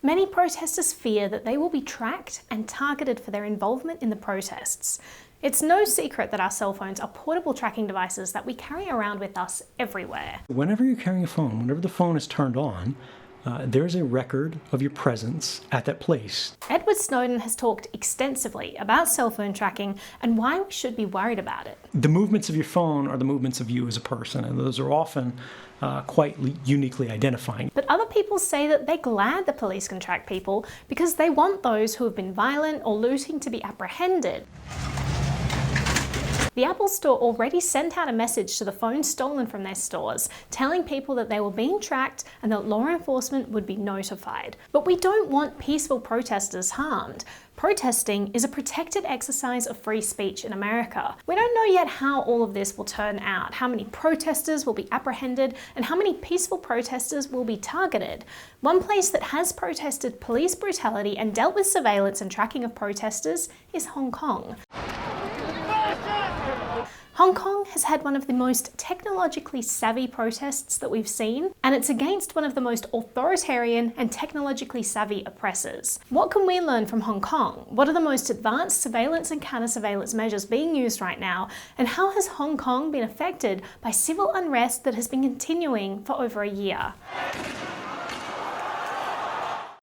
Many protesters fear that they will be tracked and targeted for their involvement in the protests. It's no secret that our cell phones are portable tracking devices that we carry around with us everywhere. Whenever you're carrying a phone, whenever the phone is turned on, there's a record of your presence at that place. Edward Snowden has talked extensively about cell phone tracking and why we should be worried about it. The movements of your phone are the movements of you as a person, and those are often quite uniquely identifying. But other people say that they're glad the police can track people because they want those who have been violent or looting to be apprehended. The Apple Store already sent out a message to the phones stolen from their stores, telling people that they were being tracked and that law enforcement would be notified. But we don't want peaceful protesters harmed. Protesting is a protected exercise of free speech in America. We don't know yet how all of this will turn out, how many protesters will be apprehended, and how many peaceful protesters will be targeted. One place that has protested police brutality and dealt with surveillance and tracking of protesters is Hong Kong. Hong Kong has had one of the most technologically savvy protests that we've seen, and it's against one of the most authoritarian and technologically savvy oppressors. What can we learn from Hong Kong? What are the most advanced surveillance and counter-surveillance measures being used right now? And how has Hong Kong been affected by civil unrest that has been continuing for over a year?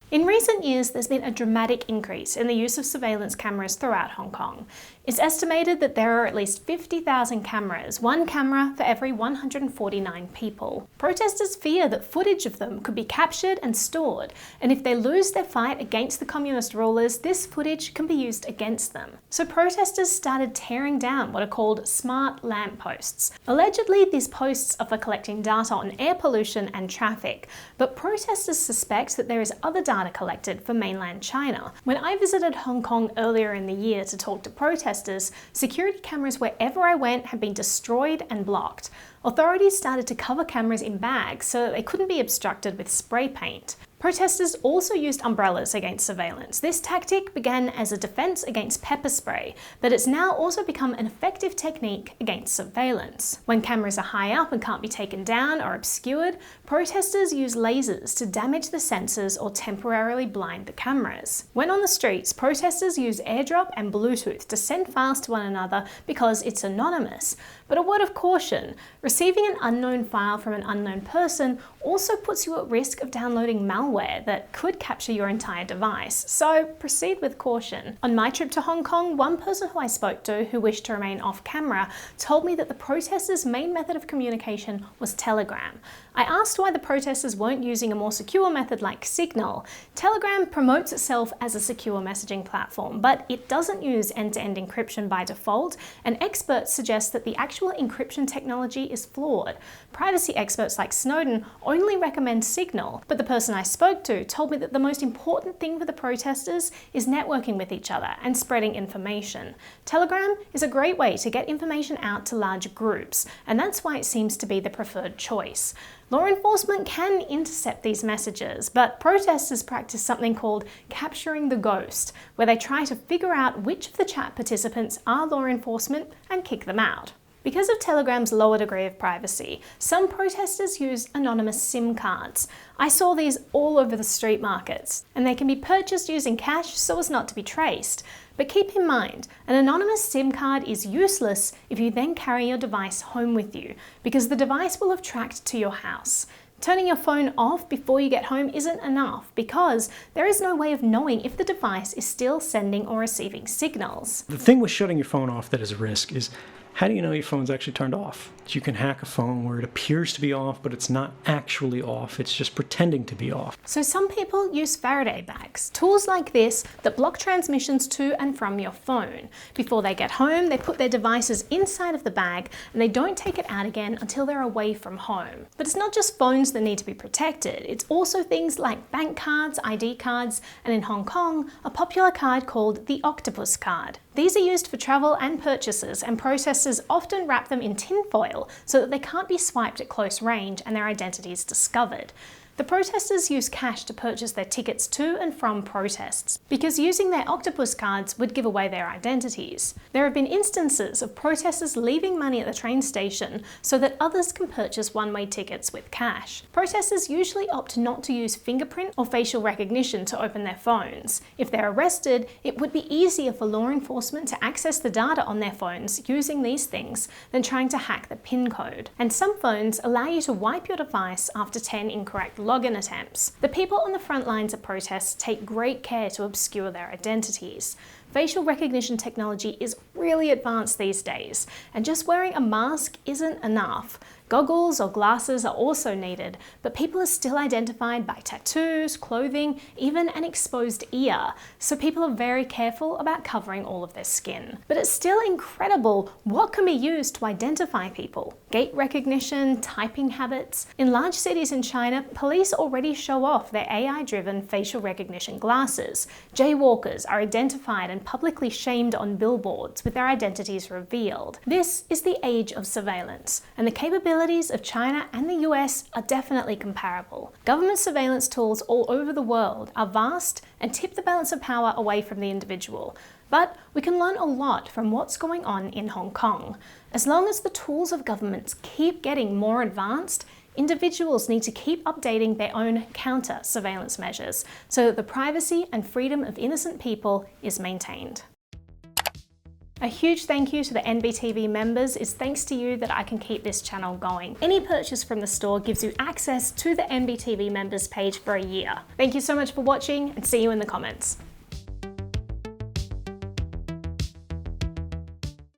In recent years, there's been a dramatic increase in the use of surveillance cameras throughout Hong Kong. It's estimated that there are at least 50,000 cameras, one camera for every 149 people. Protesters fear that footage of them could be captured and stored, and if they lose their fight against the communist rulers, this footage can be used against them. So protesters started tearing down what are called smart lampposts. Allegedly, these posts are for collecting data on air pollution and traffic, but protesters suspect that there is other data collected for mainland China. When I visited Hong Kong earlier in the year to talk to protesters, security cameras wherever I went had been destroyed and blocked. Authorities started to cover cameras in bags so that they couldn't be obstructed with spray paint. Protesters also used umbrellas against surveillance. This tactic began as a defense against pepper spray, but it's now also become an effective technique against surveillance. When cameras are high up and can't be taken down or obscured, protesters use lasers to damage the sensors or temporarily blind the cameras. When on the streets, protesters use AirDrop and Bluetooth to send files to one another because it's anonymous. But a word of caution, receiving an unknown file from an unknown person also puts you at risk of downloading malware that could capture your entire device, so proceed with caution. On my trip to Hong Kong, one person who I spoke to who wished to remain off camera told me that the protesters' main method of communication was Telegram. I asked why the protesters weren't using a more secure method like Signal. Telegram promotes itself as a secure messaging platform, but it doesn't use end-to-end encryption by default, and experts suggest that the actual encryption technology is flawed. Privacy experts like Snowden only recommend Signal, but the person I spoke to told me that the most important thing for the protesters is networking with each other and spreading information. Telegram is a great way to get information out to large groups, and that's why it seems to be the preferred choice. Law enforcement can intercept these messages, but protesters practice something called capturing the ghost, where they try to figure out which of the chat participants are law enforcement and kick them out. Because of Telegram's lower degree of privacy, some protesters use anonymous SIM cards. I saw these all over the street markets, and they can be purchased using cash so as not to be traced. But keep in mind, an anonymous SIM card is useless if you then carry your device home with you, because the device will have tracked to your house. Turning your phone off before you get home isn't enough because there is no way of knowing if the device is still sending or receiving signals. The thing with shutting your phone off that is a risk is, how do you know your phone's actually turned off? You can hack a phone where it appears to be off, but it's not actually off. It's just pretending to be off. So some people use Faraday bags, tools like this that block transmissions to and from your phone. Before they get home, they put their devices inside of the bag and they don't take it out again until they're away from home. But it's not just phones that need to be protected. It's also things like bank cards, ID cards, and in Hong Kong, a popular card called the Octopus card. These are used for travel and purchases, and protesters often wrap them in tinfoil so that they can't be swiped at close range and their identities discovered. The protesters use cash to purchase their tickets to and from protests, because using their octopus cards would give away their identities. There have been instances of protesters leaving money at the train station so that others can purchase one-way tickets with cash. Protesters usually opt not to use fingerprint or facial recognition to open their phones. If they're arrested, it would be easier for law enforcement to access the data on their phones using these things than trying to hack the PIN code. And some phones allow you to wipe your device after 10 incorrect login attempts. The people on the front lines of protests take great care to obscure their identities. Facial recognition technology is really advanced these days, and just wearing a mask isn't enough. Goggles or glasses are also needed, but people are still identified by tattoos, clothing, even an exposed ear, so people are very careful about covering all of their skin. But it's still incredible what can be used to identify people. Gait recognition, typing habits. In large cities in China, police already show off their AI-driven facial recognition glasses. Jaywalkers are identified and publicly shamed on billboards with their identities revealed. This is the age of surveillance, and the capabilities of China and the US are definitely comparable. Government surveillance tools all over the world are vast and tip the balance of power away from the individual. But we can learn a lot from what's going on in Hong Kong. As long as the tools of governments keep getting more advanced, individuals need to keep updating their own counter-surveillance measures so that the privacy and freedom of innocent people is maintained. A huge thank you to the NBTV members. It's thanks to you that I can keep this channel going. Any purchase from the store gives you access to the NBTV members page for a year. Thank you so much for watching, and see you in the comments.